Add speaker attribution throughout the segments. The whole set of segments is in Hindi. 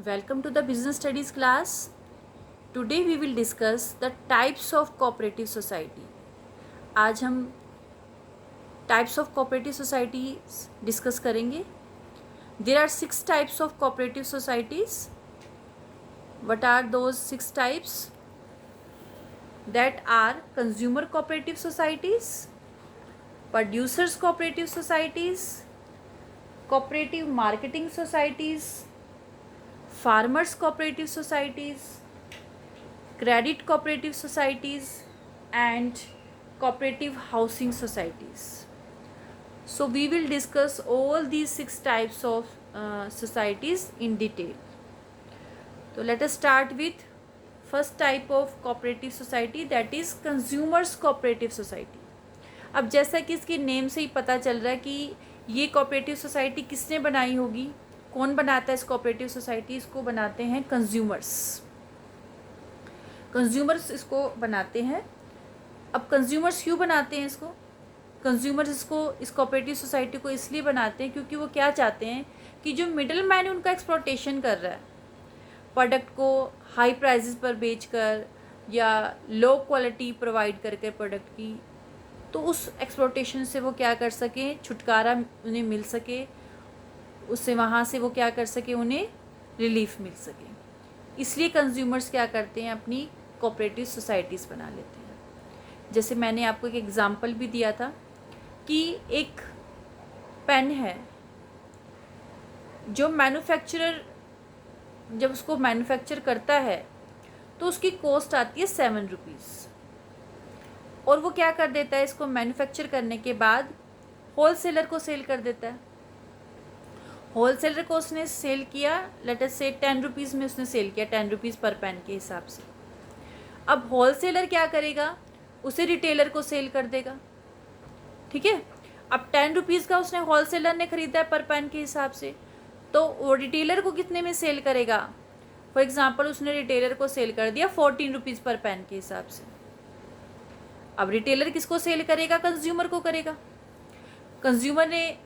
Speaker 1: Welcome to the business studies class. Today we will discuss the types of cooperative society. आज हम types of cooperative societies discuss करेंगे. There are 6 types of cooperative societies. What are those 6 types? That are consumer cooperative societies, producers cooperative societies, cooperative marketing societies, farmers cooperative societies, credit cooperative societies, and cooperative housing societies. So we will discuss all these 6 types of societies in detail. So let us start with first type of cooperative society, that is consumers cooperative society. अब जैसा कि इसके नेम से ही पता चल रहा है कि ये कोऑपरेटिव सोसाइटी किसने बनाई होगी, कौन बनाता है इस कोऑपरेटिव सोसाइटी, इसको बनाते हैं कंज्यूमर्स इसको बनाते हैं. अब कंज्यूमर्स क्यों बनाते हैं इसको? कंज्यूमर्स इसको इस कोऑपरेटिव सोसाइटी को इसलिए बनाते हैं क्योंकि वो क्या चाहते हैं कि जो मिडिल मैन उनका एक्सप्लॉटेशन कर रहा है, प्रोडक्ट को हाई प्राइसेस पर बेचकर या लो क्वालिटी प्रोवाइड करके प्रोडक्ट की, तो उस एक्सप्लॉटेशन से वो क्या कर सकें, छुटकारा उन्हें मिल सके, उससे वहाँ से वो क्या कर सके, उन्हें रिलीफ मिल सके. इसलिए कंज्यूमर्स क्या करते हैं, अपनी कोऑपरेटिव सोसाइटीज़ बना लेते हैं. जैसे मैंने आपको एक एग्ज़ाम्पल भी दिया था कि एक पेन है जो मैन्युफैक्चरर जब उसको मैन्युफैक्चर करता है तो उसकी कॉस्ट आती है 7 रुपीज़, और वो क्या कर देता है, इसको मैन्युफैक्चर करने के बाद होलसेलर को सेल कर देता है. होलसेलर को उसने सेल किया, लेट अस से 10 रुपीज़ में उसने सेल किया, 10 रुपीज़ पर पेन के हिसाब से. अब होलसेलर क्या करेगा, उसे रिटेलर को सेल कर देगा. ठीक है, अब 10 रुपीज़ का उसने होलसेलर ने ख़रीदा है पर पेन के हिसाब से, तो वो रिटेलर को कितने में सेल करेगा. फॉर एग्ज़ाम्पल उसने रिटेलर को सेल कर दिया 14 रुपीज़ पर पेन के हिसाब से. अब रिटेलर किसको सेल करेगा, कंज्यूमर को करेगा. कंज्यूमर ने,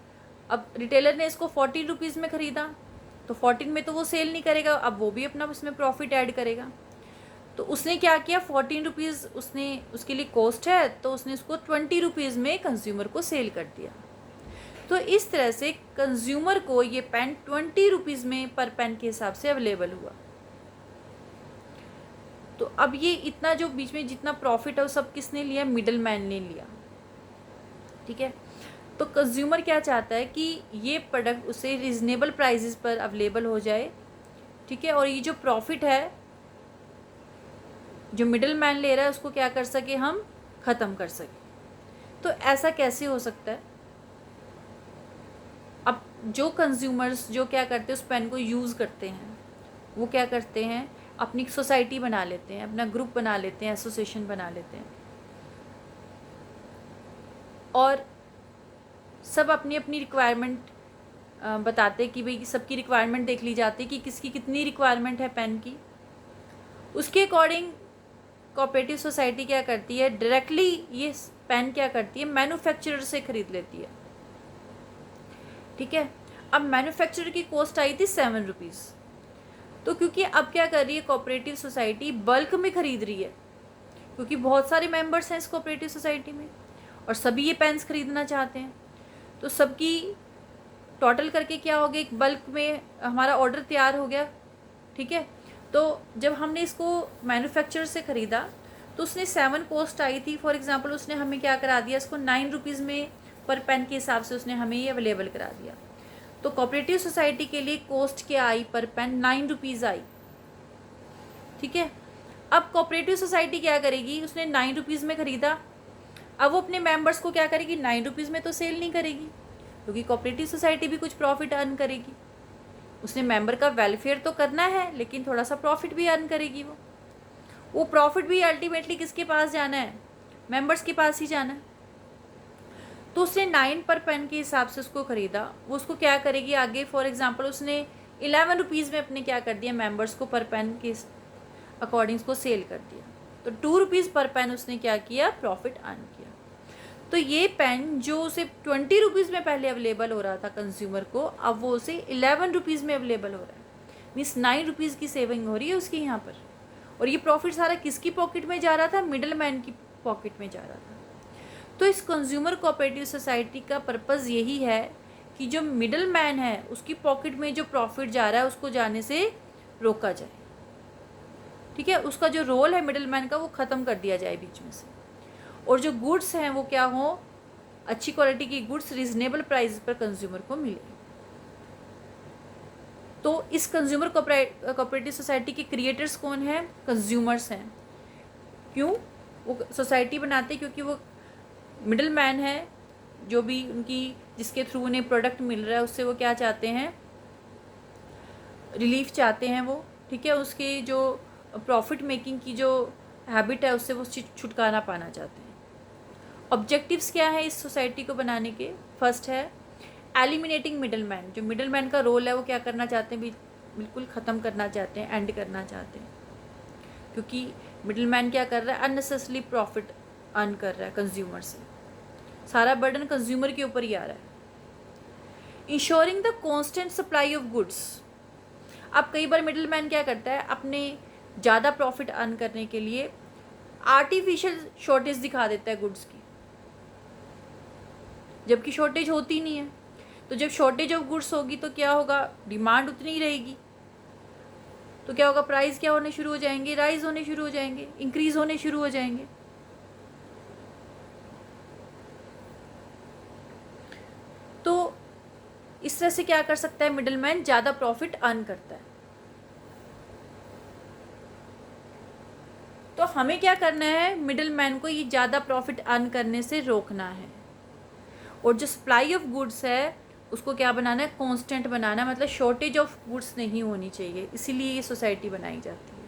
Speaker 1: अब रिटेलर ने इसको 14 रुपीज़ में ख़रीदा, तो 14 में तो वो सेल नहीं करेगा, अब वो भी अपना उसमें प्रॉफिट ऐड करेगा. तो उसने क्या किया, 14 रुपीज़ उसने, उसके लिए कॉस्ट है, तो उसने उसको 20 रुपीज़ में कंज्यूमर को सेल कर दिया. तो इस तरह से कंज्यूमर को ये पेन 20 रुपीज़ में पर पेन के हिसाब से अवेलेबल हुआ. तो अब ये इतना जो बीच में जितना प्रॉफिट है वो सब किसने लिया, मिडल मैन ने लिया. ठीक है, तो कंज्यूमर क्या चाहता है कि ये प्रोडक्ट उसे रिजनेबल प्राइसेस पर अवेलेबल हो जाए. ठीक है, और ये जो प्रॉफिट है जो मिडल मैन ले रहा है उसको क्या कर सके, हम ख़त्म कर सके. तो ऐसा कैसे हो सकता है? अब जो कंज्यूमर्स जो क्या करते हैं, उस पेन को यूज़ करते हैं, वो क्या करते हैं, अपनी सोसाइटी बना लेते हैं, अपना ग्रुप बना लेते हैं, एसोसिएशन बना लेते हैं, और सब अपनी अपनी रिक्वायरमेंट बताते हैं कि भाई सबकी रिक्वायरमेंट देख ली जाती है कि किसकी कितनी रिक्वायरमेंट है पेन की. उसके अकॉर्डिंग कोऑपरेटिव सोसाइटी क्या करती है, डायरेक्टली ये पेन क्या करती है, मैन्युफैक्चरर से ख़रीद लेती है. ठीक है, अब मैन्युफैक्चरर की कॉस्ट आई थी 7 रुपीज़, तो क्योंकि अब क्या कर रही है कोऑपरेटिव सोसाइटी, बल्क में ख़रीद रही है, क्योंकि बहुत सारे मेंबर्स हैं इस कोऑपरेटिव सोसाइटी में और सभी ये पेन्स ख़रीदना चाहते हैं. तो सबकी टोटल करके क्या हो गया, एक बल्क में हमारा ऑर्डर तैयार हो गया. ठीक है, तो जब हमने इसको मैन्युफैक्चरर से ख़रीदा तो उसने 7 कॉस्ट आई थी. फॉर एग्ज़ाम्पल उसने हमें क्या करा दिया, इसको 9 रुपीज़ में पर पेन के हिसाब से उसने हमें ये अवेलेबल करा दिया. तो कोऑपरेटिव सोसाइटी के लिए कॉस्ट क्या आई, पर पेन 9 रुपीज़ आई. ठीक है, अब कोऑपरेटिव सोसाइटी क्या करेगी, उसने 9 रुपीज़ में ख़रीदा, अब वो अपने मेंबर्स को क्या करेगी, 9 रुपीज़ में तो सेल नहीं करेगी, क्योंकि कोऑपरेटिव सोसाइटी भी कुछ प्रॉफिट अर्न करेगी. उसने मेंबर का वेलफेयर तो करना है, लेकिन थोड़ा सा प्रॉफिट भी अर्न करेगी. वो प्रॉफिट भी अल्टीमेटली किसके पास जाना है, मेंबर्स के पास ही जाना है. तो उसने 9 पर पेन के हिसाब से उसको ख़रीदा, वो उसको क्या करेगी आगे, फॉर एग्ज़ाम्पल उसने 11 रुपीज़ में अपने क्या कर दिया, मेंबर्स को पर पेन के अकॉर्डिंग उसको सेल कर दिया. तो 2 रुपीज़ पर पेन उसने क्या किया, प्रॉफिट अर्न किया. तो ये पेन जो उसे 20 रुपीज़ में पहले अवेलेबल हो रहा था कंज्यूमर को, अब वो उसे 11 रुपीज़ में अवेलेबल हो रहा है. मीन्स 9 रुपीज़ की सेविंग हो रही है उसकी यहाँ पर। और ये प्रॉफिट सारा किसकी पॉकेट में जा रहा था? मिडल मैन की पॉकेट में जा रहा था। तो इस कंज्यूमर कोऑपरेटिव सोसाइटी का पर्पज़ यही है कि जो मिडल मैन है उसकी पॉकेट में जो प्रॉफिट जा रहा है उसको जाने से रोका जाए। ठीक है, उसका जो रोल है मिडल मैन का वो ख़त्म कर दिया जाए बीच में से, और जो गुड्स हैं वो क्या हो, अच्छी क्वालिटी की गुड्स रीजनेबल प्राइस पर कंज्यूमर को मिले। तो इस कंज्यूमर कोऑपरेटिव सोसाइटी के क्रिएटर्स कौन हैं? कंज्यूमर्स हैं। क्यों वो सोसाइटी बनाते हैं? क्योंकि वो मिडल मैन है, जो भी उनकी जिसके थ्रू उन्हें प्रोडक्ट मिल रहा है उससे वो क्या चाहते हैं? रिलीफ चाहते हैं वो। ठीक है, उसके जो प्रॉफिट मेकिंग की जो हैबिट है उससे वो छुटकारा पाना चाहते हैं। ऑब्जेक्टिव्स क्या है इस सोसाइटी को बनाने के? फर्स्ट है एलिमिनेटिंग मिडल मैन। जो मिडल मैन का रोल है वो क्या करना चाहते हैं? बिल्कुल ख़त्म करना चाहते हैं, एंड करना चाहते हैं। क्योंकि मिडल मैन क्या कर रहा है? अननेसेसरी प्रॉफिट अर्न कर रहा है कंज्यूमर से, सारा बर्डन कंज्यूमर के ऊपर ही आ रहा है। Ensuring the constant supply of goods. अब कई बार मिडल मैन क्या करता है? अपने ज़्यादा प्रॉफिट अर्न करने के लिए आर्टिफिशियल शॉर्टेज दिखा देता है गुड्स की, जबकि शॉर्टेज होती नहीं है। तो जब शॉर्टेज ऑफ गुड्स होगी तो क्या होगा? डिमांड उतनी ही रहेगी, तो क्या होगा? प्राइस क्या होने शुरू हो जाएंगे? राइज होने शुरू हो जाएंगे, इंक्रीज होने शुरू हो जाएंगे। तो इस तरह से क्या कर सकता है मिडल मैन? ज़्यादा प्रॉफिट अर्न करता है। तो हमें क्या करना है? मिडल मैन को ये ज़्यादा प्रॉफिट अर्न करने से रोकना है, और जो सप्लाई ऑफ गुड्स है उसको क्या बनाना है? कांस्टेंट बनाना है। मतलब शॉर्टेज ऑफ गुड्स नहीं होनी चाहिए, इसीलिए ये सोसाइटी बनाई जाती है।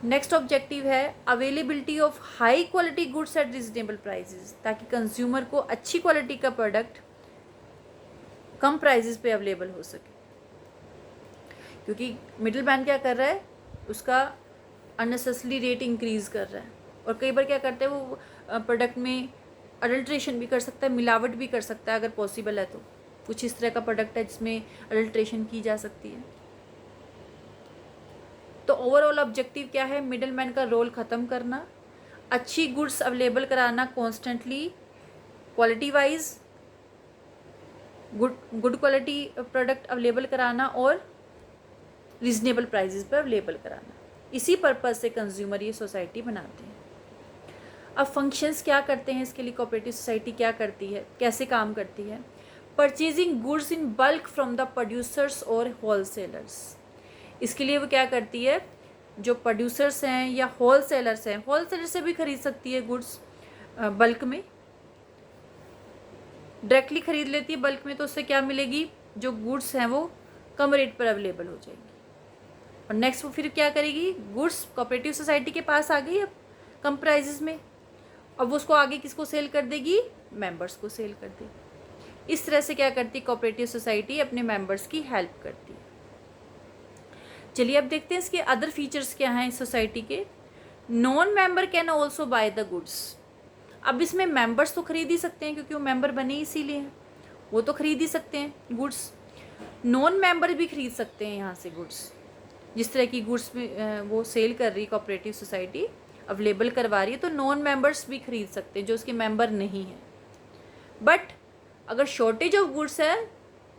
Speaker 1: नेक्स्ट ऑब्जेक्टिव है availability of high quality goods at reasonable prices, ताकि कंज्यूमर को अच्छी क्वालिटी का प्रोडक्ट कम प्राइसेस पे अवेलेबल हो सके। क्योंकि मिडिल मैन क्या कर रहा है? उसका अननेसेसरी रेट इंक्रीज़ कर रहा है, और कई बार क्या करता है वो प्रोडक्ट में अडल्ट्रेशन भी कर सकता है, मिलावट भी कर सकता है अगर पॉसिबल है। तो कुछ इस तरह का प्रोडक्ट है जिसमें अडल्ट्रेशन की जा सकती है। तो ओवरऑल ऑब्जेक्टिव क्या है? मिडिल मैन का रोल ख़त्म करना, अच्छी गुड्स अवेलेबल कराना constantly, quality wise good quality product available कराना, और रीजनेबल प्राइसेस पर अवेलेबल कराना। इसी पर्पज़ से कंज्यूमर ये सोसाइटी बनाते हैं। अब फंक्शंस क्या करते हैं इसके लिए? कोऑपरेटिव सोसाइटी क्या करती है, कैसे काम करती है? Purchasing goods in bulk from the producers और होलसेलर्स। इसके लिए वो क्या करती है? जो प्रोड्यूसर्स हैं या होलसेलर्स हैं, होलसेलर से भी खरीद सकती है गुड्स बल्क में, डायरेक्टली खरीद लेती है बल्क में, तो उससे क्या मिलेगी? जो गुड्स हैं वो कम रेट पर अवेलेबल हो जाएंगी। और नेक्स्ट वो फिर क्या करेगी? गुड्स कोऑपरेटिव सोसाइटी के पास आ गई अब कम प्राइजेस में, अब वो उसको आगे किसको सेल कर देगी? मेंबर्स को सेल कर देगी। इस तरह से क्या करती है कोऑपरेटिव सोसाइटी? अपने मेंबर्स की हेल्प करती है। चलिए अब देखते हैं इसके अदर फीचर्स क्या हैं इस सोसाइटी के। Non member can also by the goods. अब इसमें मेंबर्स तो खरीद ही सकते हैं क्योंकि वो मेंबर बने इसीलिए हैं, वो तो खरीद ही सकते हैं गुड्स। नॉन मेंबर भी खरीद सकते हैं यहाँ से गुड्स। जिस तरह की गुड्स में वो सेल कर रही कोऑपरेटिव सोसाइटी, अवेलेबल करवा रही है, तो नॉन मेंबर्स भी खरीद सकते हैं जो उसके मेंबर नहीं हैं। बट अगर शॉर्टेज ऑफ गुड्स है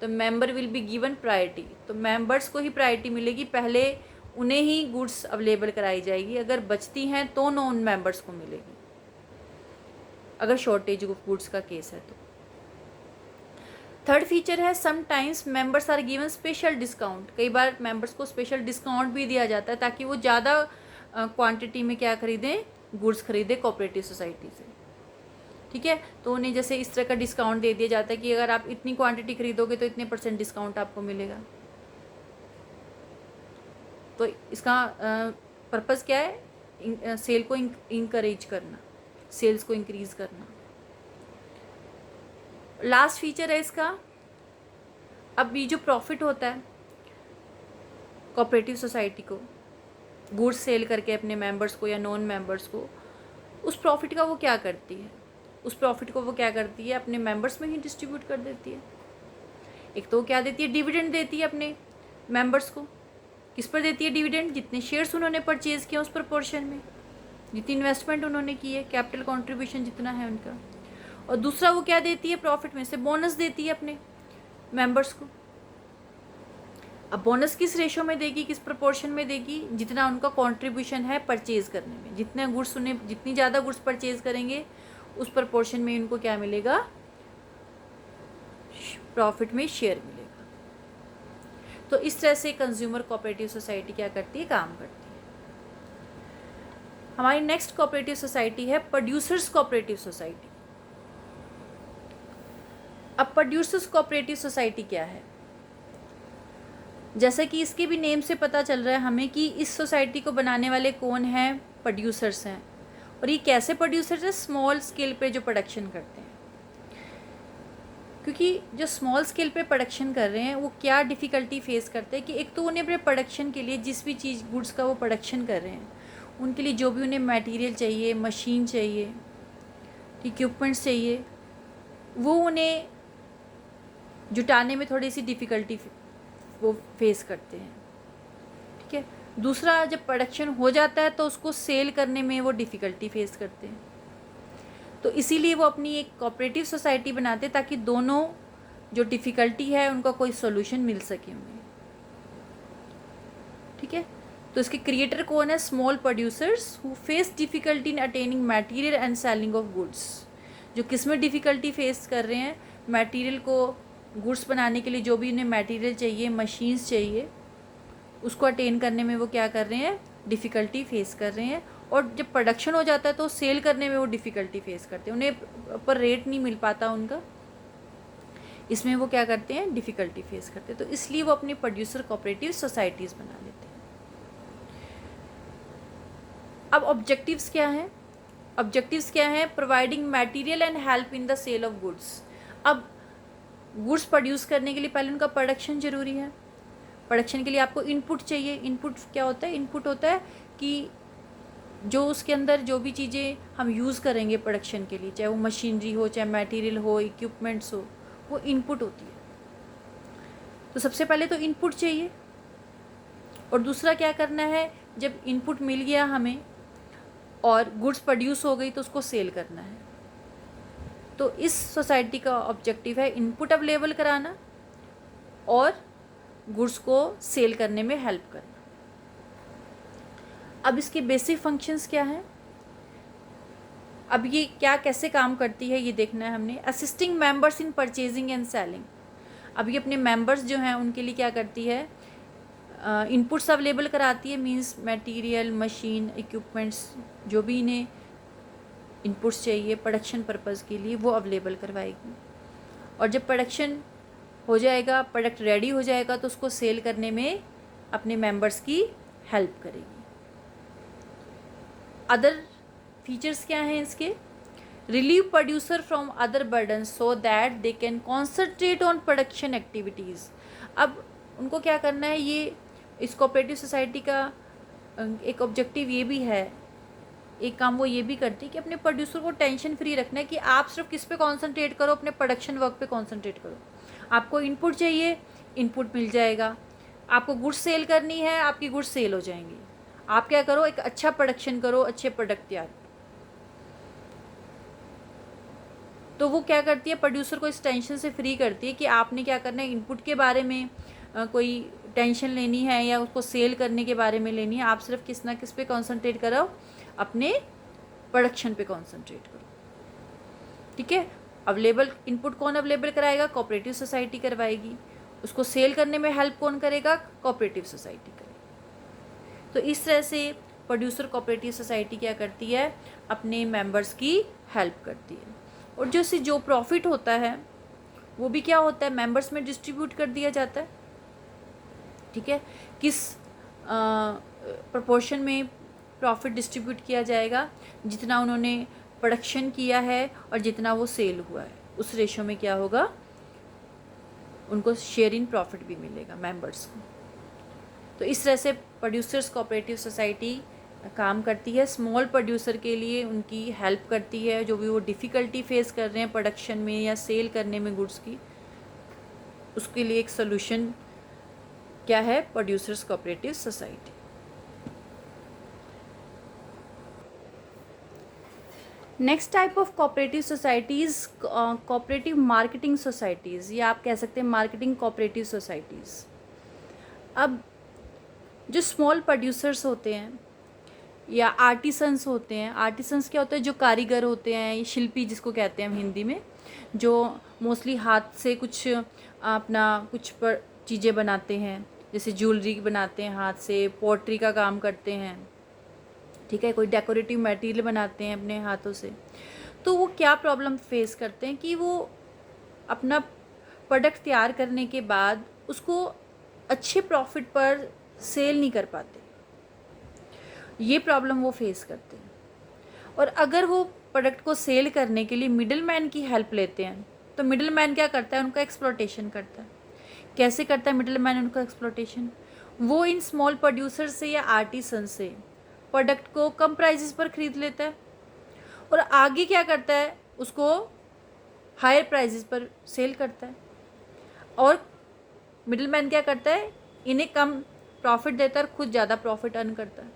Speaker 1: तो member will be given priority. तो मेंबर्स को ही प्रायोरिटी मिलेगी, पहले उन्हें ही गुड्स अवेलेबल कराई जाएगी। अगर बचती हैं तो नॉन मेंबर्स को मिलेगी, अगर शॉर्टेज ऑफ गुड्स का केस है तो। थर्ड फीचर है sometimes members are given special discount. कई बार मेंबर्स को स्पेशल डिस्काउंट भी दिया जाता है ताकि वो ज़्यादा क्वांटिटी में क्या खरीदें? गुड्स खरीदें कोऑपरेटिव सोसाइटी से। ठीक है, तो उन्हें जैसे इस तरह का डिस्काउंट दे दिया जाता है कि अगर आप इतनी क्वांटिटी खरीदोगे तो इतने % डिस्काउंट आपको मिलेगा। तो इसका पर्पज़ क्या है? सेल को इंकरेज करना, सेल्स को इंक्रीज़ करना। लास्ट फीचर है इसका, अब ये जो प्रॉफिट होता है कोऑपरेटिव सोसाइटी को गुड्स सेल करके अपने मेंबर्स को या नॉन मेंबर्स को, उस प्रॉफिट का वो क्या करती है? उस प्रॉफिट को वो क्या करती है? अपने मेंबर्स में ही डिस्ट्रीब्यूट कर देती है। एक तो क्या देती है? डिविडेंड देती है अपने मेंबर्स को, किस पर देती है डिविडेंड? जितने शेयर्स उन्होंने परचेज किए उस प्रपोर्शन में, जितनी इन्वेस्टमेंट उन्होंने की है, कैपिटल कंट्रीब्यूशन जितना है उनका। और दूसरा वो क्या देती है? प्रॉफिट में से बोनस देती है अपने मेंबर्स को। अब बोनस किस रेशो में देगी, किस प्रपोर्शन में देगी? जितना उनका कंट्रीब्यूशन है परचेज करने में, जितने गुड्स उन्हें, जितनी ज़्यादा गुड्स परचेज करेंगे उस प्रपोर्शन में उनको क्या मिलेगा? प्रॉफिट में शेयर मिलेगा। तो इस तरह से कंज्यूमर कोऑपरेटिव सोसाइटी क्या करती है? काम करती है। हमारी नेक्स्ट कोऑपरेटिव सोसाइटी है प्रोड्यूसर्स कोऑपरेटिव सोसाइटी। अब प्रोड्यूसर्स कोऑपरेटिव सोसाइटी क्या है? जैसे कि इसके भी नेम से पता चल रहा है हमें कि इस सोसाइटी को बनाने वाले कौन हैं? प्रोड्यूसर्स हैं। और ये कैसे प्रोड्यूसर्स हैं? स्मॉल स्केल पे जो प्रोडक्शन करते हैं। क्योंकि जो स्मॉल स्केल पे प्रोडक्शन कर रहे हैं वो क्या डिफ़िकल्टी फेस करते हैं कि एक तो उन्हें अपने प्रोडक्शन के लिए जिस भी चीज़ गुड्स का वो प्रोडक्शन कर रहे हैं उनके लिए जो भी उन्हें मटेरियल चाहिए, मशीन चाहिए, इक्विपमेंट्स चाहिए, वो उन्हें जुटाने में थोड़ी सी डिफ़िकल्टी वो फेस करते हैं। ठीक है। दूसरा, जब प्रोडक्शन हो जाता है तो उसको सेल करने में वो डिफ़िकल्टी फेस करते हैं। तो इसीलिए वो अपनी एक कोऑपरेटिव सोसाइटी बनाते हैं ताकि दोनों जो डिफ़िकल्टी है उनका कोई सोल्यूशन मिल सके उन्हें। ठीक है। तो इसके क्रिएटर कौन है? Small producers who face difficulty in attaining material and selling of goods. जो किस में डिफ़िकल्टी फेस कर रहे हैं? मटेरियल को, गुड्स बनाने के लिए जो भी उन्हें मटेरियल चाहिए, मशीन्स चाहिए, उसको अटेन करने में वो क्या कर रहे हैं? डिफ़िकल्टी फेस कर रहे हैं। और जब प्रोडक्शन हो जाता है तो सेल करने में वो डिफ़िकल्टी फेस करते हैं, उन्हें पर रेट नहीं मिल पाता उनका, इसमें वो क्या करते हैं? डिफ़िकल्टी फेस करते हैं। तो इसलिए वो अपनी प्रोड्यूसर कोऑपरेटिव सोसाइटीज़ बना लेते हैं। अब ऑब्जेक्टिव्स क्या हैं? ऑब्जेक्टिव्स क्या हैं? Providing material and help in the sale of goods. अब गुड्स प्रोड्यूस करने के लिए पहले उनका प्रोडक्शन ज़रूरी है। प्रोडक्शन के लिए आपको इनपुट चाहिए। इनपुट क्या होता है? इनपुट होता है कि जो उसके अंदर जो भी चीज़ें हम यूज़ करेंगे प्रोडक्शन के लिए, चाहे वो मशीनरी हो, चाहे मटेरियल हो, इक्विपमेंट्स हो, वो इनपुट होती है। तो सबसे पहले तो इनपुट चाहिए। और दूसरा क्या करना है? जब इनपुट मिल गया हमें और गुड्स प्रोड्यूस हो गई तो उसको सेल करना है। तो इस सोसाइटी का ऑब्जेक्टिव है इनपुट अवेलेबल कराना और गुड्स को सेल करने में हेल्प करना। अब इसके बेसिक फंक्शंस क्या हैं? अब ये क्या कैसे काम करती है ये देखना है हमने। Assisting members in purchasing and selling. अब ये अपने मेंबर्स जो हैं उनके लिए क्या करती है? इनपुट्स अवेलेबल कराती है, मींस मटेरियल, मशीन, इक्विपमेंट्स, जो भी इन्हें इनपुट्स चाहिए प्रोडक्शन पर्पज़ के लिए वो अवेलेबल करवाएगी। और जब प्रोडक्शन हो जाएगा, प्रोडक्ट रेडी हो जाएगा तो उसको सेल करने में अपने मेंबर्स की हेल्प करेगी। अदर फीचर्स क्या हैं इसके? Relieve producer from other burden so that they can concentrate on production activities. अब उनको क्या करना है? ये इस कोऑपरेटिव सोसाइटी का एक ऑब्जेक्टिव ये भी है, एक काम वो ये भी करती है कि अपने प्रोड्यूसर को टेंशन फ्री रखना है कि आप सिर्फ किस पे कॉन्सनट्रेट करो? अपने प्रोडक्शन वर्क पे कॉन्सनट्रेट करो। आपको इनपुट चाहिए, इनपुट मिल जाएगा। आपको गुड्स सेल करनी है, आपकी गुड्स सेल हो जाएंगी। आप क्या करो? एक अच्छा प्रोडक्शन करो, अच्छे प्रोडक्ट तैयार। तो वो क्या करती है? प्रोड्यूसर को इस टेंशन से फ्री करती है कि आपने क्या करना है, इनपुट के बारे में कोई टेंशन लेनी है या उसको सेल करने के बारे में लेनी है। आप सिर्फ किस ना किस पे कॉन्सनट्रेट करो? अपने प्रोडक्शन पे कॉन्सनट्रेट करो। ठीक है। अवेलेबल इनपुट कौन अवेलेबल कराएगा? कोऑपरेटिव सोसाइटी करवाएगी। उसको सेल करने में हेल्प कौन करेगा? कोऑपरेटिव सोसाइटी करेगी। तो इस तरह से प्रोड्यूसर कोऑपरेटिव सोसाइटी क्या करती है? अपने मेंबर्स की हेल्प करती है। और जो प्रॉफिट होता है वो भी क्या होता है? मेंबर्स में डिस्ट्रीब्यूट कर दिया जाता है। ठीक है। किस प्रोपोर्शन में प्रॉफिट डिस्ट्रीब्यूट किया जाएगा? जितना उन्होंने प्रोडक्शन किया है और जितना वो सेल हुआ है उस रेशो में क्या होगा? उनको शेयर इन प्रॉफिट भी मिलेगा मेंबर्स को। तो इस तरह से प्रोड्यूसर्स कोऑपरेटिव सोसाइटी काम करती है। स्मॉल प्रोड्यूसर के लिए उनकी हेल्प करती है, जो भी वो डिफ़िकल्टी फेस कर रहे हैं प्रोडक्शन में या सेल करने में गुड्स की, उसके लिए एक सोल्यूशन क्या है? Producers cooperative society. Next type of cooperative societies cooperative marketing societies, या आप कह सकते हैं मार्केटिंग कोऑपरेटिव सोसाइटीज़। अब जो स्मॉल प्रोड्यूसर्स होते हैं या आर्टिसंस होते हैं, आर्टिसंस क्या होता है? जो कारीगर होते हैं, शिल्पी जिसको कहते हैं हम हिंदी में, जो मोस्टली हाथ से कुछ अपना कुछ पर चीज़ें बनाते हैं, जैसे ज्वेलरी बनाते हैं हाथ से, पोट्री का काम करते हैं, ठीक है, कोई डेकोरेटिव मटेरियल बनाते हैं अपने हाथों से। तो वो क्या प्रॉब्लम फेस करते हैं कि वो अपना प्रोडक्ट तैयार करने के बाद उसको अच्छे प्रॉफिट पर सेल नहीं कर पाते, ये प्रॉब्लम वो फेस करते हैं। और अगर वो प्रोडक्ट को सेल करने के लिए मिडिल मैन की हेल्प लेते हैं, तो मिडिल मैन क्या करता है? उनका एक्सप्लॉटेशन करता है। कैसे करता है मिडिल मैन उनका एक्सप्लॉटेशन? वो इन स्मॉल प्रोड्यूसर से या आर्टिसन से प्रोडक्ट को कम प्राइसेस पर ख़रीद लेता है और आगे क्या करता है? उसको हायर प्राइसेस पर सेल करता है। और मिडिल मैन क्या करता है? इन्हें कम प्रॉफिट देता है और खुद ज़्यादा प्रॉफिट अर्न करता है।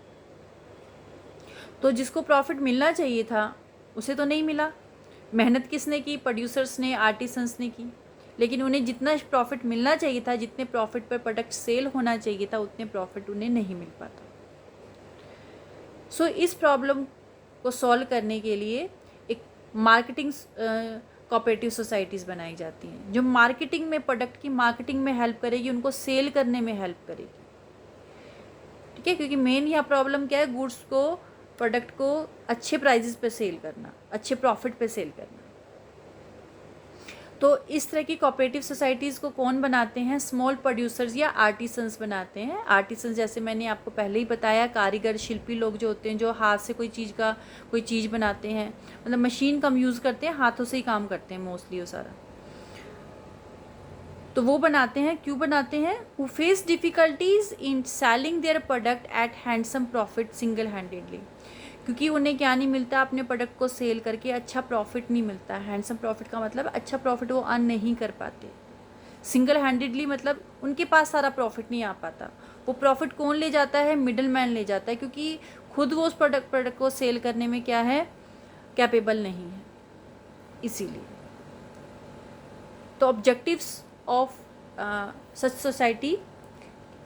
Speaker 1: तो जिसको प्रॉफिट मिलना चाहिए था उसे तो नहीं मिला। मेहनत किसने की? प्रोड्यूसर्स ने, आर्टिसंस ने की, लेकिन उन्हें जितना प्रॉफिट मिलना चाहिए था, जितने प्रॉफिट पर प्रोडक्ट सेल होना चाहिए था, उतने प्रॉफिट उन्हें नहीं मिल पाता। सो इस प्रॉब्लम को सॉल्व करने के लिए एक मार्केटिंग कोऑपरेटिव सोसाइटीज़ बनाई जाती हैं, जो मार्केटिंग में, प्रोडक्ट की मार्केटिंग में हेल्प करेगी, उनको सेल करने में हेल्प करेगी, ठीक है। क्योंकि मेन यहाँ प्रॉब्लम क्या है? गुड्स को, प्रोडक्ट को अच्छे प्राइजेस पे सेल करना, अच्छे प्रॉफिट पे सेल करना। तो इस तरह की कोऑपरेटिव सोसाइटीज़ को कौन बनाते हैं? स्मॉल प्रोड्यूसर्स या आर्टिसंस बनाते हैं। आर्टिसंस जैसे मैंने आपको पहले ही बताया, कारीगर, शिल्पी लोग जो होते हैं, जो हाथ से कोई चीज़ बनाते हैं, मतलब मशीन कम यूज़ करते हैं, हाथों से ही काम करते हैं मोस्टली वो सारा। तो वो बनाते हैं। क्यों बनाते हैं? Who face difficulties in selling their product at handsome profit single handedly. क्योंकि उन्हें क्या नहीं मिलता? अपने प्रोडक्ट को सेल करके अच्छा प्रॉफिट नहीं मिलता। हैंडसम प्रॉफिट का मतलब अच्छा प्रॉफिट वो अर्न नहीं कर पाते। सिंगल हैंडेडली मतलब उनके पास सारा प्रॉफिट नहीं आ पाता। वो प्रॉफिट कौन ले जाता है? मिडिल मैन ले जाता है, क्योंकि खुद वो उस प्रोडक्ट को सेल करने में क्या है? कैपेबल नहीं है, इसीलिए। तो ऑब्जेक्टिव्स ऑफ सच सोसाइटी,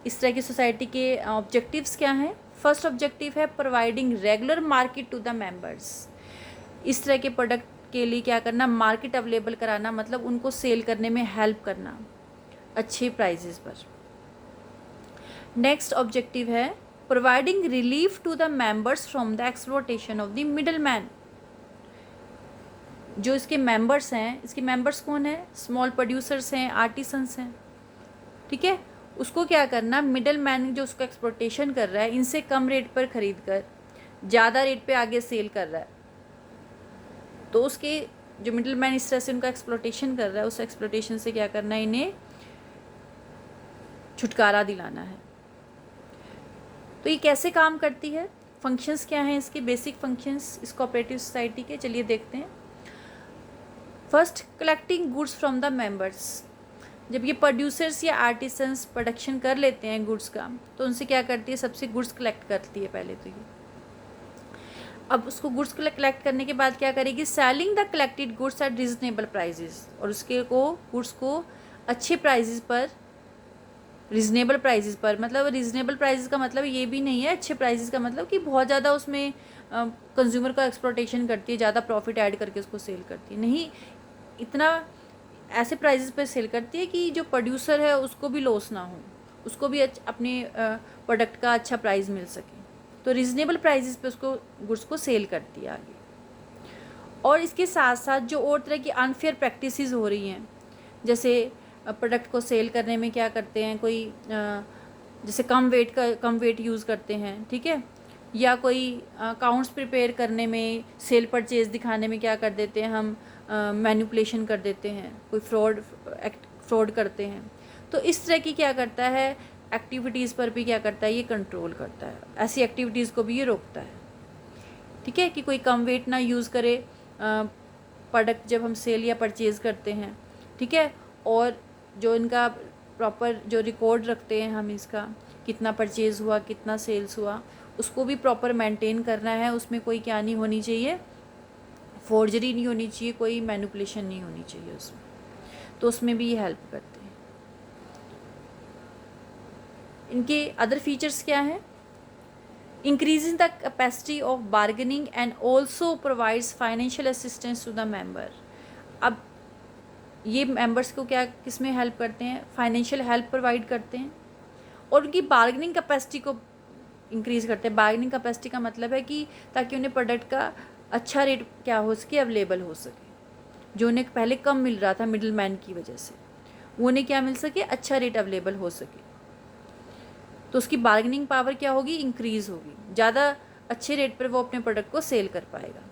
Speaker 1: इस तरह की सोसाइटी के ऑब्जेक्टिव्स क्या हैं? फर्स्ट ऑब्जेक्टिव है providing regular market to the members. इस तरह के प्रोडक्ट के लिए क्या करना? मार्केट अवेलेबल कराना, मतलब उनको सेल करने में हेल्प करना अच्छे प्राइजेस पर। नेक्स्ट ऑब्जेक्टिव है providing relief to the members from the exploitation of the middle man. जो इसके मेंबर्स हैं, इसके मेंबर्स कौन है? स्मॉल प्रोड्यूसर्स हैं, आर्टिसंस हैं, ठीक है। उसको क्या करना? मिडल मैन जो उसका एक्सप्लॉयटेशन कर रहा है, इनसे कम रेट पर ख़रीद कर ज़्यादा रेट पे आगे सेल कर रहा है, तो उसके जो मिडल मैन इस तरह से उनका एक्सप्लॉयटेशन कर रहा है, उस एक्सप्लॉयटेशन से क्या करना है? इन्हें छुटकारा दिलाना है। तो ये कैसे काम करती है? फंक्शंस क्या हैं इसके? बेसिक फंक्शंस इस कोऑपरेटिव सोसाइटी के, चलिए देखते हैं। First, collecting goods from the members. जब ये प्रोड्यूसर्स या आर्टिसंस प्रोडक्शन कर लेते हैं गुड्स का, तो उनसे क्या करती है? सबसे गुड्स कलेक्ट करती है पहले तो ये। अब उसको गुड्स कलेक्ट करने के बाद क्या करेगी? Selling the collected goods at reasonable prices. और उसके गुड्स को अच्छे प्राइजेस पर, रीजनेबल प्राइजेस पर, मतलब रीजनेबल प्राइजेस का मतलब ये भी नहीं है अच्छे प्राइजेस का मतलब कि बहुत ज़्यादा उसमें कंज्यूमर का एक्सप्लॉयटेशन करती है, ज़्यादा प्रॉफिट ऐड करके उसको सेल करती है, नहीं। इतना ऐसे प्राइजेस पे सेल करती है कि जो प्रोड्यूसर है उसको भी लॉस ना हो, उसको भी अपने प्रोडक्ट का अच्छा प्राइस मिल सके। तो रीज़नेबल प्राइजेस पे उसको गुड्स को सेल करती है आगे। और इसके साथ साथ जो और तरह की अनफेयर प्रैक्टिसेस हो रही हैं, जैसे प्रोडक्ट को सेल करने में क्या करते हैं, कोई जैसे कम वेट यूज़ करते हैं, ठीक है, या कोई अकाउंट्स प्रिपेयर करने में, सेल परचेज दिखाने में क्या कर देते हैं हम? मैनिपुलेशन कर देते हैं, कोई फ्रॉड करते हैं। तो इस तरह की क्या करता है? एक्टिविटीज़ पर भी क्या करता है? ये कंट्रोल करता है, ऐसी एक्टिविटीज़ को भी ये रोकता है, ठीक है, कि कोई कम वेट ना यूज़ करे प्रोडक्ट जब हम सेल या परचेज़ करते हैं, ठीक है। और जो इनका प्रॉपर जो रिकॉर्ड रखते हैं हम इसका, कितना परचेज़ हुआ, कितना सेल्स हुआ, उसको भी प्रॉपर मेंटेन करना है। उसमें कोई क्या नहीं होनी चाहिए, फोर्जरी नहीं होनी चाहिए, कोई मैनिपुलेशन नहीं होनी चाहिए उसमें। तो उसमें भी ये हेल्प करते हैं। इनके अदर फीचर्स क्या हैं? Increasing the capacity of bargaining and also provides financial assistance to the member. अब ये मेंबर्स को क्या किस में हेल्प करते हैं? फाइनेंशियल हेल्प प्रोवाइड करते हैं और उनकी बार्गेनिंग कैपेसिटी को इंक्रीज़ करते हैं। बार्गेनिंग कैपेसिटी का मतलब है कि ताकि उन्हें प्रोडक्ट का अच्छा रेट क्या हो सके, अवेलेबल हो सके। जो उन्हें पहले कम मिल रहा था मिडिल मैन की वजह से, वो उन्हें क्या मिल सके, अच्छा रेट अवेलेबल हो सके। तो उसकी बार्गेनिंग पावर क्या होगी, इंक्रीज़ होगी, ज़्यादा अच्छे रेट पर वो अपने प्रोडक्ट को सेल कर पाएगा।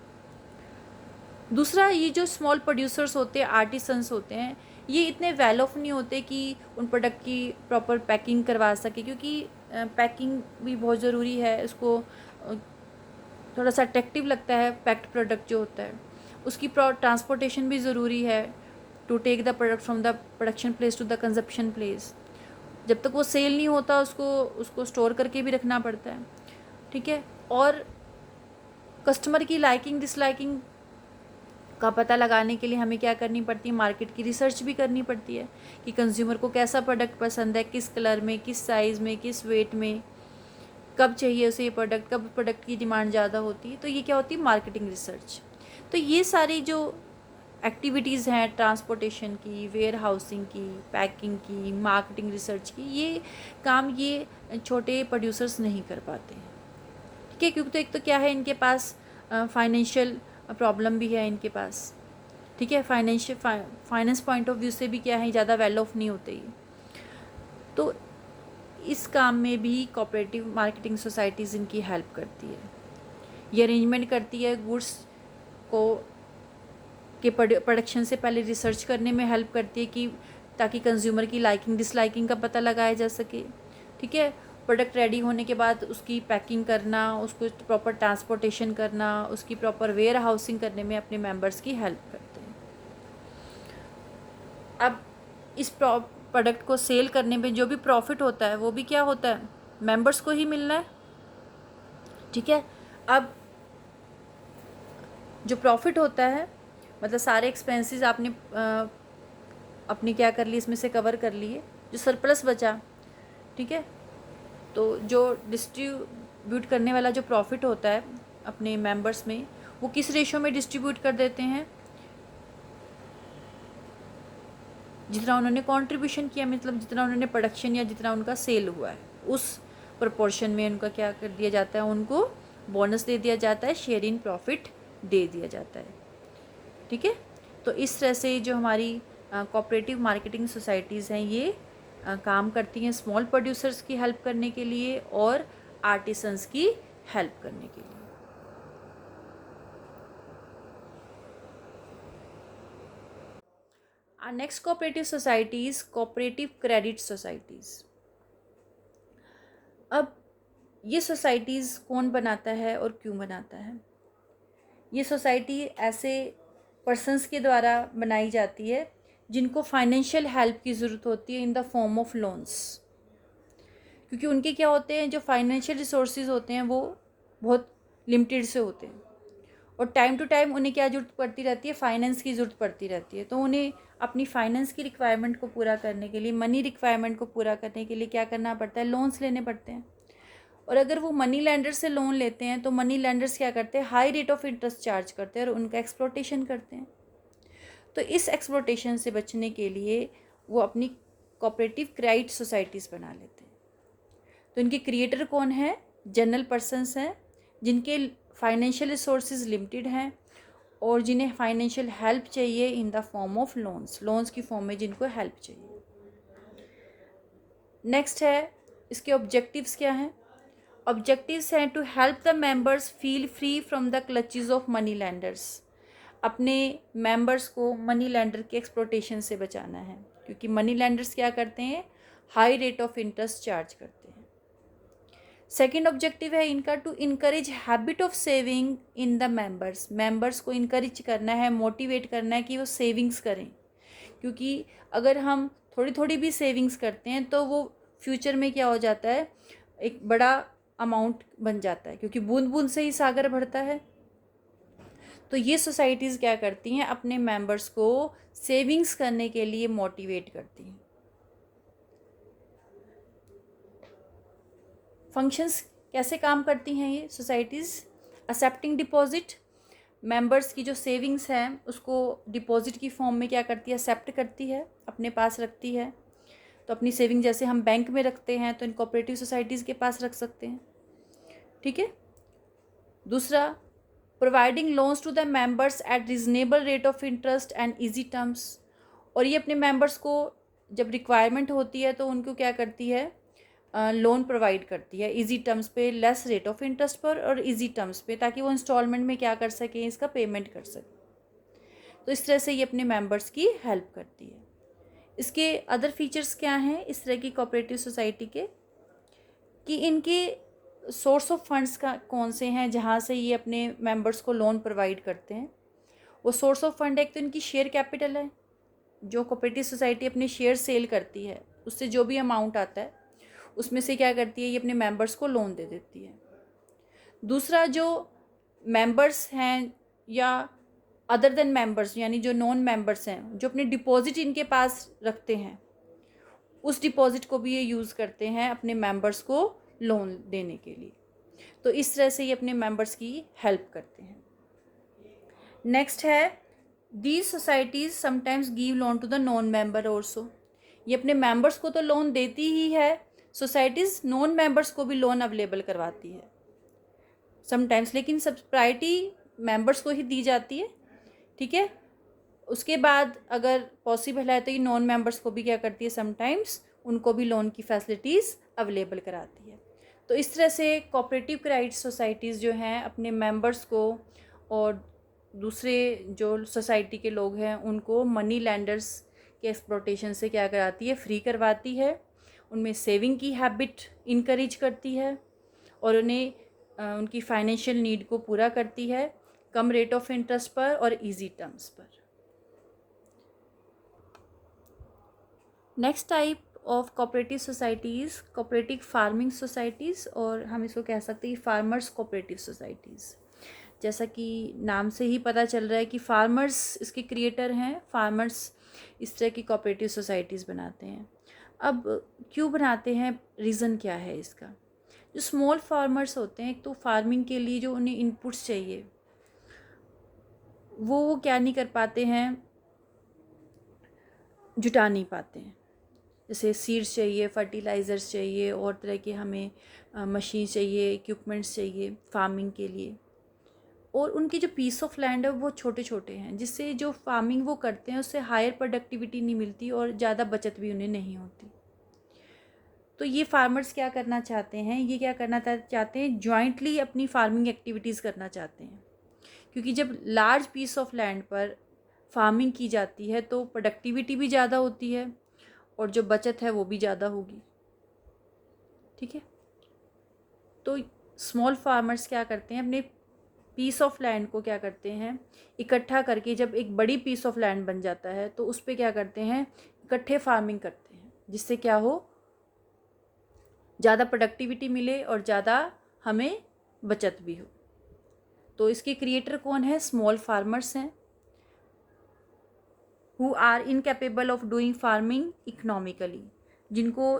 Speaker 1: दूसरा, ये जो स्मॉल प्रोड्यूसर्स होते हैं, आर्टिसंस होते हैं, ये इतने वेल ऑफ नहीं होते कि उन प्रोडक्ट की प्रॉपर पैकिंग करवा सके, क्योंकि पैकिंग भी बहुत ज़रूरी है। उसको थोड़ा सा अट्रैक्टिव लगता है पैक्ड प्रोडक्ट जो होता है। उसकी ट्रांसपोर्टेशन भी ज़रूरी है, to take the product from the production place to the consumption place. जब तक वो सेल नहीं होता उसको स्टोर करके भी रखना पड़ता है, ठीक है। और कस्टमर की लाइकिंग डिसलाइकिंग का पता लगाने के लिए हमें क्या करनी पड़ती है, मार्केट की रिसर्च भी करनी पड़ती है कि कंज्यूमर को कैसा प्रोडक्ट पसंद है, किस कलर में, किस साइज़ में, किस वेट में, कब चाहिए उसे ये प्रोडक्ट, कब प्रोडक्ट की डिमांड ज़्यादा होती है। तो ये क्या होती है, मार्केटिंग रिसर्च। तो ये सारी जो एक्टिविटीज़ हैं, ट्रांसपोर्टेशन की, वेयर हाउसिंग की, पैकिंग की, मार्केटिंग रिसर्च की, ये काम ये छोटे प्रोड्यूसर्स नहीं कर पाते हैं, ठीक है। क्योंकि तो एक तो क्या है, इनके पास फाइनेंशियल प्रॉब्लम भी है इनके पास, ठीक है। फाइनेंस पॉइंट ऑफ व्यू से भी क्या है, ज़्यादा वेल ऑफ नहीं होते ये। तो इस काम में भी कोऑपरेटिव मार्केटिंग सोसाइटीज़ इनकी हेल्प करती है। ये अरेंजमेंट करती है गुड्स को के प्रोडक्शन से पहले रिसर्च करने में हेल्प करती है कि ताकि कंज्यूमर की लाइकिंग डिसलाइकिंग का पता लगाया जा सके, ठीक है। प्रोडक्ट रेडी होने के बाद उसकी पैकिंग करना, उसको प्रॉपर ट्रांसपोर्टेशन करना, उसकी प्रॉपर वेयर हाउसिंग करने में अपने मेंबर्स की हेल्प करते हैं। अब इस प्रोडक्ट को सेल करने में जो भी प्रॉफिट होता है वो भी क्या होता है, मेंबर्स को ही मिलना है, ठीक है। अब जो प्रॉफिट होता है मतलब सारे एक्सपेंसेस आपने अपने क्या कर लिए, इसमें से कवर कर लिए, जो सरप्लस बचा, ठीक है। तो जो डिस्ट्रीब्यूट करने वाला जो प्रॉफिट होता है अपने मेंबर्स में, वो किस रेशो में डिस्ट्रीब्यूट कर देते हैं, जितना उन्होंने कंट्रीब्यूशन किया, मतलब जितना उन्होंने प्रोडक्शन या जितना उनका सेल हुआ है उस प्रोपोर्शन में उनका क्या कर दिया जाता है, उनको बोनस दे दिया जाता है, शेयर इन प्रॉफिट दे दिया जाता है, ठीक है। तो इस तरह से जो हमारी कोऑपरेटिव मार्केटिंग सोसाइटीज़ हैं ये काम करती हैं स्मॉल प्रोड्यूसर्स की हेल्प करने के लिए और आर्टिसंस की हेल्प करने के लिए। Our next cooperative society is cooperative credit societies। अब ये सोसाइटीज़ कौन बनाता है और क्यों बनाता है? ये सोसाइटी ऐसे पर्सन्स के द्वारा बनाई जाती है जिनको फाइनेंशियल हेल्प की ज़रूरत होती है in the form of loans. क्योंकि उनके क्या होते हैं, जो फाइनेंशियल रिसोर्सेज होते हैं वो बहुत लिमिटेड से होते हैं और टाइम टू टाइम उन्हें क्या ज़रूरत पड़ती रहती है, फाइनेंस की ज़रूरत पड़ती रहती है। तो उन्हें अपनी फाइनेंस की रिक्वायरमेंट को पूरा करने के लिए, मनी रिक्वायरमेंट को पूरा करने के लिए क्या करना पड़ता है, लोन्स लेने पड़ते हैं। और अगर वो मनी लेंडर से लोन लेते हैं तो मनी लेंडर्स क्या करते हैं, high rate of interest charge करते हैं और उनका एक्सप्लॉटेशन करते हैं। तो इस एक्सप्लॉटेशन से बचने के लिए वो अपनी कोऑपरेटिव क्रेडिट सोसाइटीज़ बना लेते हैं। तो इनके क्रिएटर कौन है, जनरल पर्सन्स हैं जिनके फाइनेंशियल रिसोर्सेज लिमिटेड हैं और जिन्हें फाइनेंशियल हेल्प चाहिए in the form of loans की फॉर्म में जिनको हेल्प चाहिए। नेक्स्ट है इसके ऑब्जेक्टिव्स क्या हैं। ऑब्जेक्टिव्स हैं to help the members feel free from the clutches of money lenders. अपने मेंबर्स को मनी लेंडर के एक्सप्लॉटेशन से बचाना है, क्योंकि मनी लेंडर्स क्या करते हैं, high rate of interest charge करते हैं। सेकेंड ऑब्जेक्टिव है इनका to encourage habit of saving in the members को इनकरेज करना है, मोटिवेट करना है कि वो सेविंग्स करें। क्योंकि अगर हम थोड़ी थोड़ी भी सेविंग्स करते हैं तो वो फ्यूचर में क्या हो जाता है, एक बड़ा अमाउंट बन जाता है, क्योंकि बूंद बूंद से ही सागर भरता है। तो ये सोसाइटीज़ क्या करती हैं, अपने मेंबर्स को सेविंग्स करने के लिए मोटिवेट करती हैं। फंक्शंस कैसे काम करती हैं ये सोसाइटीज़? एक्सेप्टिंग डिपॉजिट, मेंबर्स की जो सेविंग्स हैं उसको डिपॉजिट की फॉर्म में क्या करती है, एक्सेप्ट करती है, अपने पास रखती है। तो अपनी सेविंग जैसे हम बैंक में रखते हैं तो इन कोऑपरेटिव सोसाइटीज़ के पास रख सकते हैं। ठीक है। दूसरा, providing loans to the members at reasonable rate of interest and easy terms. और ये अपने मेंबर्स को जब रिक्वायरमेंट होती है तो उनको क्या करती है, लोन प्रोवाइड करती है इजी टर्म्स पे, लेस रेट ऑफ इंटरेस्ट पर और इजी टर्म्स पे, ताकि वो इंस्टॉलमेंट में क्या कर सकें, इसका पेमेंट कर सकें। तो इस तरह से ये अपने मेंबर्स की हेल्प करती है। इसके अदर फीचर्स क्या हैं इस तरह की कोऑपरेटिव सोसाइटी के, कि इनके सोर्स ऑफ फंड्स का कौन से हैं जहाँ से ये अपने मेंबर्स को लोन प्रोवाइड करते हैं। वो सोर्स ऑफ फंड, एक तो इनकी शेयर कैपिटल है, जो कोऑपरेटिव सोसाइटी अपने शेयर सेल करती है उससे जो भी अमाउंट आता है उसमें से क्या करती है, ये अपने मेंबर्स को लोन दे देती है। दूसरा, जो मेंबर्स हैं या अदर देन मेंबर्स यानी जो नॉन मेंबर्स हैं, जो अपने डिपॉजिट इनके पास रखते हैं, उस डिपॉजिट को भी ये यूज़ करते हैं अपने मेंबर्स को लोन देने के लिए। तो इस तरह से ये अपने मेंबर्स की हेल्प करते हैं। नेक्स्ट है, these societies sometimes give loan to the non member also. ये अपने मेंबर्स को तो लोन देती ही है, सोसाइटीज़ नॉन मेंबर्स को भी लोन अवेलेबल करवाती है समटाइम्स, लेकिन सब प्रायोरिटी मेंबर्स को ही दी जाती है। ठीक है। उसके बाद अगर पॉसिबल है तो ये नॉन मेंबर्स को भी क्या करती है, समटाइम्स उनको भी लोन की फैसिलिटीज़ अवेलेबल कराती है। तो इस तरह से कोऑपरेटिव क्रेडिट सोसाइटीज़ जो हैं अपने मेंबर्स को और दूसरे जो सोसाइटी के लोग हैं उनको मनी लैंडर्स के एक्सप्लॉटेशन से क्या कराती है, फ्री करवाती है, उनमें सेविंग की हैबिट इनकरेज करती है और उन्हें उनकी फाइनेंशियल नीड को पूरा करती है, कम रेट ऑफ इंटरेस्ट पर और इजी टर्म्स पर। Next type of cooperative societies cooperative farming societies, और हम इसको कह सकते हैं फार्मर्स कोऑपरेटिव सोसाइटीज़। जैसा कि नाम से ही पता चल रहा है कि फार्मर्स इसके क्रिएटर हैं, फार्मर्स इस तरह की कोऑपरेटिव सोसाइटीज़ बनाते हैं। अब क्यों बनाते हैं, रीज़न क्या है इसका? जो स्मॉल फार्मर्स होते हैं, एक तो फार्मिंग के लिए जो उन्हें इनपुट्स चाहिए वो क्या नहीं कर पाते हैं, जुटा नहीं पाते हैं। जैसे सीड्स चाहिए, फर्टिलाइज़र्स चाहिए और तरह के हमें मशीन चाहिए, इक्विपमेंट्स चाहिए फार्मिंग के लिए, और उनकी जो पीस ऑफ लैंड है वो छोटे छोटे हैं, जिससे जो फार्मिंग वो करते हैं उससे हायर प्रोडक्टिविटी नहीं मिलती और ज़्यादा बचत भी उन्हें नहीं होती। तो ये फार्मर्स क्या करना चाहते हैं, ये क्या करना चाहते हैं, जॉइंटली अपनी फार्मिंग एक्टिविटीज़ करना चाहते हैं, क्योंकि जब लार्ज पीस ऑफ लैंड पर फार्मिंग की जाती है तो प्रोडक्टिविटी भी ज़्यादा होती है और जो बचत है वो भी ज़्यादा होगी। ठीक है। तो स्मॉल फार्मर्स क्या करते हैं, अपने पीस ऑफ लैंड को क्या करते हैं, इकट्ठा करके जब एक बड़ी पीस ऑफ लैंड बन जाता है तो उस पर क्या करते हैं, इकट्ठे फार्मिंग करते हैं, जिससे क्या हो, ज़्यादा प्रोडक्टिविटी मिले और ज़्यादा हमें बचत भी हो। तो इसके क्रिएटर कौन है, स्मॉल फार्मर्स हैं, who are incapable of doing farming economically, जिनको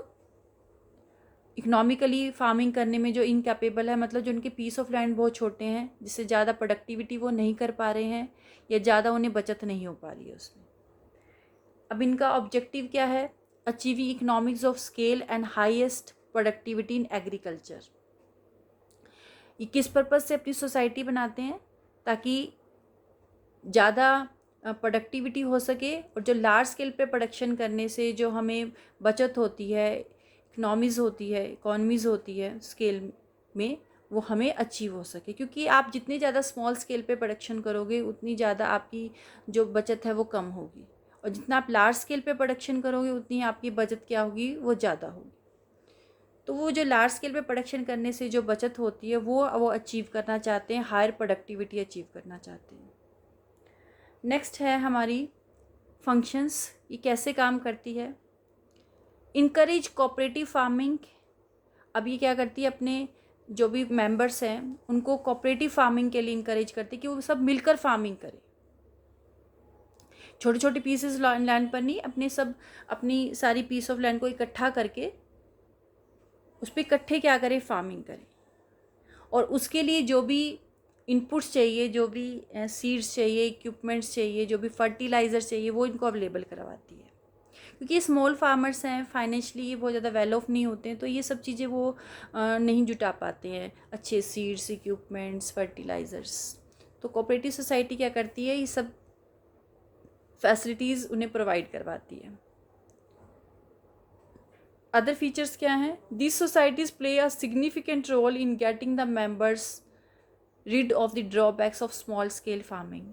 Speaker 1: इकोनॉमिकली फार्मिंग करने में जो इनकेपेबल है, मतलब जो उनके पीस ऑफ लैंड बहुत छोटे हैं, जिससे ज़्यादा प्रोडक्टिविटी वो नहीं कर पा रहे हैं या ज़्यादा उन्हें बचत नहीं हो पा रही है उसमें। अब इनका ऑब्जेक्टिव क्या है, achieving economics of scale and highest productivity in agriculture. ये किस पर्पज़ से अपनी सोसाइटी बनाते हैं, ताकि ज़्यादा प्रोडक्टिविटी हो सके और जो लार्ज स्केल पे प्रोडक्शन करने से जो हमें बचत होती है, इकोनॉमीज़ होती है स्केल में, वो हमें अचीव हो सके। क्योंकि आप जितने ज़्यादा स्मॉल स्केल पे प्रोडक्शन करोगे उतनी ज़्यादा आपकी जो बचत है वो कम होगी, और जितना आप लार्ज स्केल पे प्रोडक्शन करोगे उतनी आपकी बचत क्या होगी, वो ज़्यादा होगी। तो वो जो लार्ज स्केल पे प्रोडक्शन करने से जो बचत होती है वो अचीव करना चाहते हैं, हायर प्रोडक्टिविटी अचीव करना चाहते हैं। नेक्स्ट है हमारी फंक्शंस, ये कैसे काम करती है। Encourage cooperative farming. अब ये क्या करती है, अपने जो भी मेंबर्स हैं उनको कोऑपरेटिव फार्मिंग के लिए इनकरेज करती है कि वो सब मिलकर फार्मिंग करें। छोटे छोटे पीसेस लैंड पर नहीं, अपनी सारी पीस ऑफ लैंड को इकट्ठा करके उस पर इकट्ठे क्या करें, फार्मिंग करें। और उसके लिए जो भी इनपुट्स चाहिए, जो भी सीड्स चाहिए, इक्विपमेंट्स चाहिए, जो भी फर्टिलाइज़र चाहिए, वो इनको अवेलेबल करवाती है। क्योंकि ये स्मॉल फार्मर्स हैं, फाइनेंशियली ये बहुत ज़्यादा वेल ऑफ नहीं होते हैं, तो ये सब चीज़ें वो नहीं जुटा पाते हैं, अच्छे सीड्स, इक्विपमेंट्स, फर्टिलाइज़र्स। तो कोऑपरेटिव सोसाइटी क्या करती है, ये सब फैसिलिटीज़ उन्हें प्रोवाइड करवाती है। अदर फीचर्स क्या हैं? These societies play a significant role in getting the members rid of the drawbacks of small scale farming.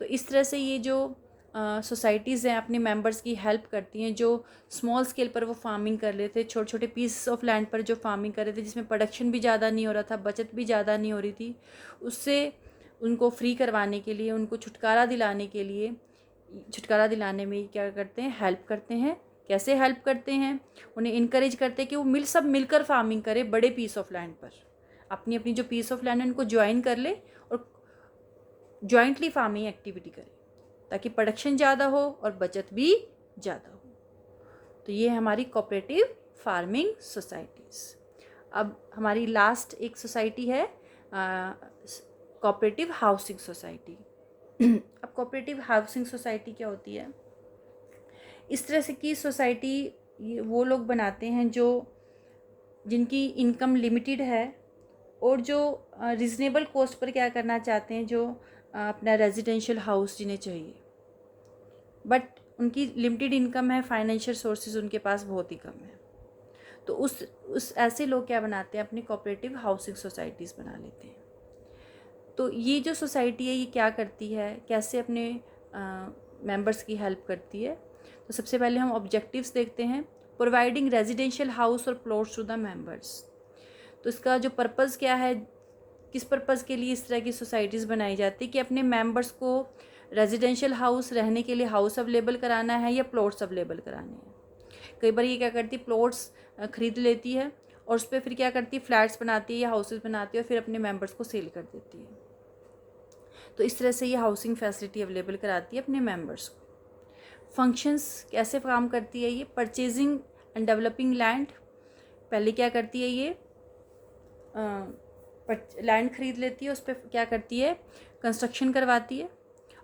Speaker 1: तो इस तरह से ये जो सोसाइटीज़ हैं अपने मेंबर्स की हेल्प करती हैं, जो स्मॉल स्केल पर वो फार्मिंग कर रहे थे, छोटे छोटे पीस ऑफ लैंड पर जो फार्मिंग कर रहे थे, जिसमें प्रोडक्शन भी ज़्यादा नहीं हो रहा था, बचत भी ज़्यादा नहीं हो रही थी, उससे उनको फ्री करवाने के लिए, उनको छुटकारा दिलाने के लिए, छुटकारा दिलाने में क्या करते हैं, हेल्प करते हैं। कैसे हेल्प करते हैं? उन्हें इनकरेज करते हैं कि वो सब मिलकर फार्मिंग करें बड़े पीस ऑफ लैंड पर। अपनी अपनी जो पीस ऑफ लैंड है उनको ज्वाइन कर ले और जॉइंटली फार्मिंग एक्टिविटी करें, ताकि प्रोडक्शन ज़्यादा हो और बचत भी ज़्यादा हो। तो ये हमारी कोऑपरेटिव फार्मिंग सोसाइटीज़। अब हमारी लास्ट एक सोसाइटी है कोऑपरेटिव हाउसिंग सोसाइटी। अब कोऑपरेटिव हाउसिंग सोसाइटी क्या होती है? इस तरह से की सोसाइटी वो लोग बनाते हैं जो जिनकी इनकम लिमिटेड है और जो रिजनेबल कॉस्ट पर क्या करना चाहते हैं, जो अपना रेजिडेंशियल हाउस जिन्हें चाहिए, बट उनकी लिमिटेड इनकम है, फाइनेंशियल सोर्सेज उनके पास बहुत ही कम है। तो उस ऐसे लोग क्या बनाते हैं, अपनी कोऑपरेटिव हाउसिंग सोसाइटीज़ बना लेते हैं। तो ये जो सोसाइटी है ये क्या करती है, कैसे अपने मेंबर्स की हेल्प करती है? तो सबसे पहले हम ऑब्जेक्टिव्स देखते हैं। प्रोवाइडिंग रेजिडेंशियल हाउस और प्लॉट्स टू द मेंबर्स। तो इसका जो पर्पज़ क्या है, किस पर्पज़ के लिए इस तरह की सोसाइटीज़ बनाई जाती है कि अपने मेंबर्स को रेजिडेंशियल हाउस रहने के लिए हाउस अवेलेबल कराना है या प्लॉट्स अवेलेबल कराने हैं। कई बार ये क्या करती है, प्लॉट्स खरीद लेती है और उस पर फिर क्या करती है, फ्लैट्स बनाती है या हाउसेस बनाती है और फिर अपने मेंबर्स को सेल कर देती है। तो इस तरह से ये हाउसिंग फैसिलिटी अवेलेबल कराती है अपने मेंबर्स को। फंक्शंस कैसे काम करती है ये? Purchasing and developing land. पहले क्या करती है, ये लैंड खरीद लेती है, उस पर क्या करती है, कंस्ट्रक्शन करवाती है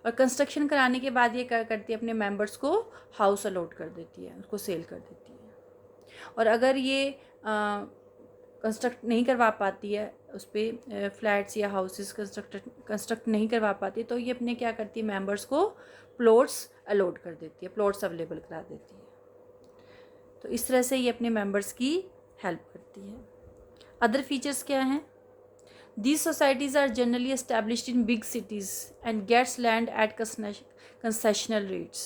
Speaker 1: और कंस्ट्रक्शन कराने के बाद ये क्या करती है, अपने मेंबर्स को हाउस अलॉट कर देती है, उसको सेल कर देती है। और अगर ये कंस्ट्रक्ट नहीं करवा पाती है, उस पर फ्लैट्स या हाउसेस कंस्ट्रक्ट नहीं करवा पाती, तो ये अपने क्या करती है, मेंबर्स को प्लॉट्स अलॉट कर देती है, प्लॉट्स अवेलेबल करा देती है। तो इस तरह से ये अपने मेंबर्स की हेल्प करती है। अदर फीचर्स क्या हैं? These societies are generally established in big cities and gets land at concessional rates.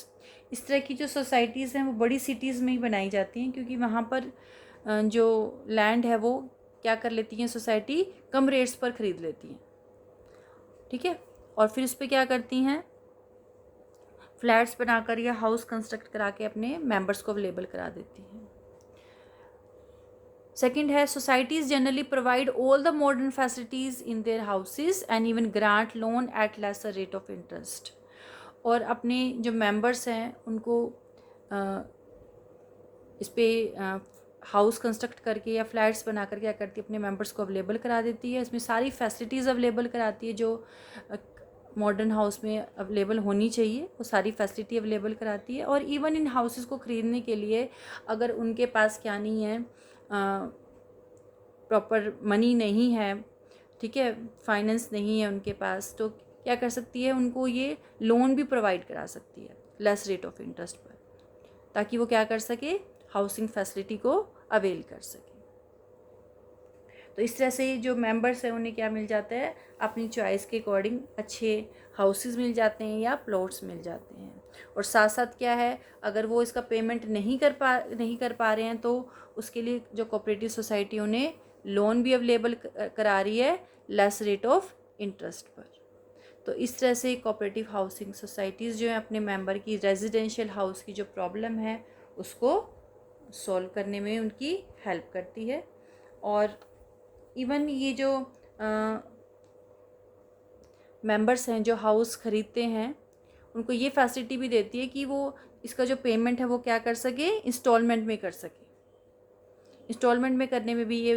Speaker 1: इस तरह की जो सोसाइटीज़ हैं वो बड़ी सिटीज़ में ही बनाई जाती हैं, क्योंकि वहाँ पर जो लैंड है वो क्या कर लेती हैं, सोसाइटी कम रेट्स पर ख़रीद लेती हैं, ठीक है, और फिर उस पर क्या करती हैं, फ्लैट्स बनाकर या हाउस कंस्ट्रक्ट करा के अपने मेंबर्स को अवेलेबल करा देती हैं। सेकेंड है, societies generally provide all the modern facilities in their houses and even grant loan at lesser rate of interest. और अपने जो मेंबर्स हैं उनको इस पर हाउस कंस्ट्रक्ट करके या फ्लैट्स बना कर क्या करती है, अपने मेंबर्स को अवेलेबल करा देती है। इसमें सारी फैसिलिटीज़ अवेलेबल कराती है जो मॉडर्न हाउस में अवेलेबल होनी चाहिए, वो सारी फैसिलिटी अवेलेबल कराती है। और इवन इन हाउसेस को ख़रीदने के लिए अगर उनके पास क्या नहीं है, प्रॉपर मनी नहीं है, ठीक है, फाइनेंस नहीं है उनके पास, तो क्या कर सकती है, उनको ये लोन भी प्रोवाइड करा सकती है लेस रेट ऑफ इंटरेस्ट पर, ताकि वो क्या कर सके, हाउसिंग फैसिलिटी को अवेल कर सके। तो इस तरह से जो मेंबर्स हैं उन्हें क्या मिल जाता है, अपनी चॉइस के अकॉर्डिंग अच्छे हाउसेस मिल जाते हैं या प्लॉट्स मिल जाते हैं। और साथ साथ क्या है, अगर वो इसका पेमेंट नहीं कर पा रहे हैं तो उसके लिए जो कोऑपरेटिव सोसाइटी उन्हें लोन भी अवेलेबल करा रही है लेस रेट ऑफ इंटरेस्ट पर। तो इस तरह से कोऑपरेटिव हाउसिंग सोसाइटीज़ जो है अपने मेंबर की रेजिडेंशियल हाउस की जो प्रॉब्लम है उसको सॉल्व करने में उनकी हेल्प करती है। और इवन ये जो मेंबर्स हैं जो हाउस ख़रीदते हैं, उनको ये फैसिलिटी भी देती है कि वो इसका जो पेमेंट है वो क्या कर सके, इंस्टॉलमेंट में कर सके। इंस्टॉलमेंट में करने में भी ये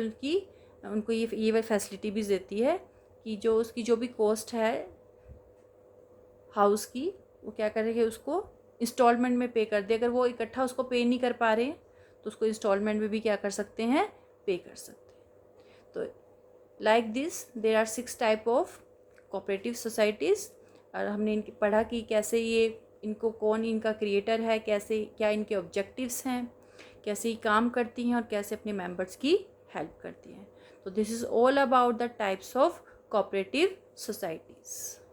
Speaker 1: उनको ये फैसिलिटी भी देती है कि जो उसकी जो भी कॉस्ट है हाउस की, वो क्या करेंगे, उसको इंस्टॉलमेंट में पे कर दे। अगर वो इकट्ठा उसको पे नहीं कर पा रहे हैं तो उसको इंस्टॉलमेंट में भी क्या कर सकते हैं, पे कर सकते हैं। तो like this there are 6 type of cooperative societies. और हमने इनकी पढ़ा कि कैसे ये इनको कौन इनका क्रिएटर है, कैसे क्या इनके ऑब्जेक्टिव्स हैं, कैसे ये काम करती हैं और कैसे अपने मेंबर्स की हेल्प करती हैं। तो this is all about the types of cooperative societies.